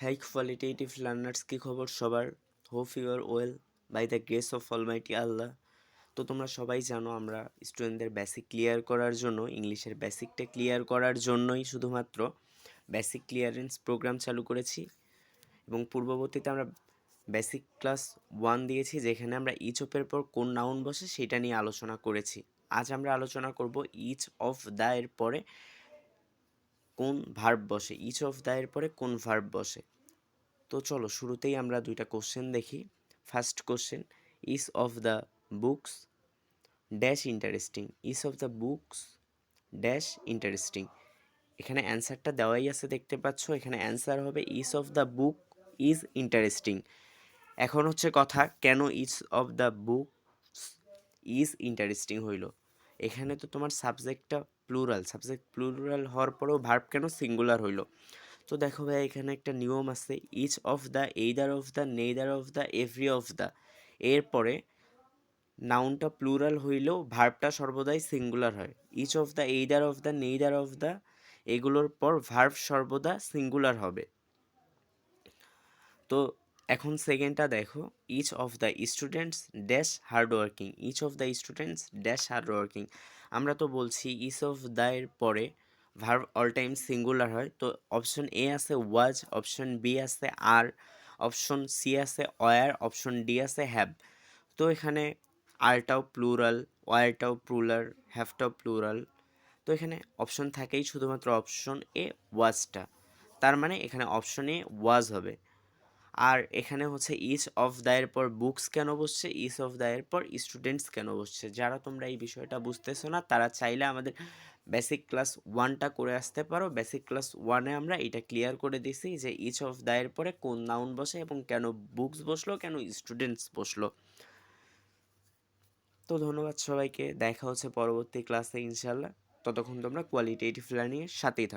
High qualitative learners, কী খবর সবার? Hope you are well by the grace of almighty Allah. তো তোমরা সবাই জানো আমরা স্টুডেন্টদের বেসিক ক্লিয়ার করার জন্য, ইংলিশের বেসিকটা ক্লিয়ার করার জন্যই শুধুমাত্র বেসিক ক্লিয়ারেন্স প্রোগ্রাম চালু করেছি। এবং পূর্ববর্তীতে আমরা বেসিক ক্লাস 1 দিয়েছি, যেখানে আমরা ইচ অফের পর কোন নাউন বসে সেটা নিয়ে আলোচনা করেছি। আজ আমরা আলোচনা করব ইচ অফ দ্য এর পরে কোন ভার্ব বসে, ইচ অফ দ্য এর পরে কোন ভার্ব বসে। তো চলো শুরুতেই আমরা দুইটা কোশ্চেন দেখি। First question, each of the books dash interesting. Each of the books dash interesting. এখানে অ্যান্সারটা দেওয়াই আছে, দেখতে পাচ্ছ। এখানে অ্যান্সার হবে each of the book is interesting. এখন হচ্ছে কথা, কেন each of the books is interesting হইল? এখানে তো তোমার সাবজেক্টটা প্লুরাল, সাবজেক্ট প্লুরাল হওয়ার পরেও ভার্ব কেন সিঙ্গুলার হইল? তো দেখো ভাই, এখানে একটা নিয়ম আছে, each of the, either of the, neither of the, every of the. এরপরে নাউনটা প্লুরাল হইলেও ভার্বটা সর্বদাই সিঙ্গুলার হয়। Each of the, either of the, neither of the, এগুলোর পর ভার্ব সর্বদা সিঙ্গুলার হবে। তো এখন সেকেন্ডটা দেখো, each of the students dash hard working. Each of the students dash hard working. আমরা তো বলছি ইচ অফ দ্য এর পরে ভার্ব অল টাইম সিঙ্গুলার হয়। তো অপশন এ আছে ওয়াজ, অপশন বি আছে আর, অপশন সি আছে ওয়ার, অপশন ডি আছে হ্যাভ। তো এখানে আরটাও প্লুরাল, ওয়ারটাও প্লুরাল, হ্যাভটাও প্লুরাল। তো এখানে অপশন থাকেই শুধুমাত্র অপশন এ ওয়াজটা। তার মানে এখানে অপশন এ ওয়াজ হবে। আর এখানে হচ্ছে ইচ অফ দ্য এর পর বুকস কেন বসছে, ইচ অফ দ্য এর পর স্টুডেন্টস কেন বসছে। যারা তোমরা এই বিষয়টা বুঝতেছো না, তারা চাইলে আমাদের বেসিক ক্লাস 1টা করে আসতে পারো। বেসিক ক্লাস 1-এ আমরা এটা ক্লিয়ার করে দিছি যে ইচ অফ দ্য এর পরে কোন নাউন বসে এবং কেন বুকস বসলো, কেন স্টুডেন্টস বসলো। তো ধন্যবাদ সবাইকে, দেখা হচ্ছে পরবর্তী ক্লাসে ইনশাল্লাহ। ততক্ষণ তোমরা কোয়ালিটেটিভ লার্নিংয়ের সাথেই থাকো।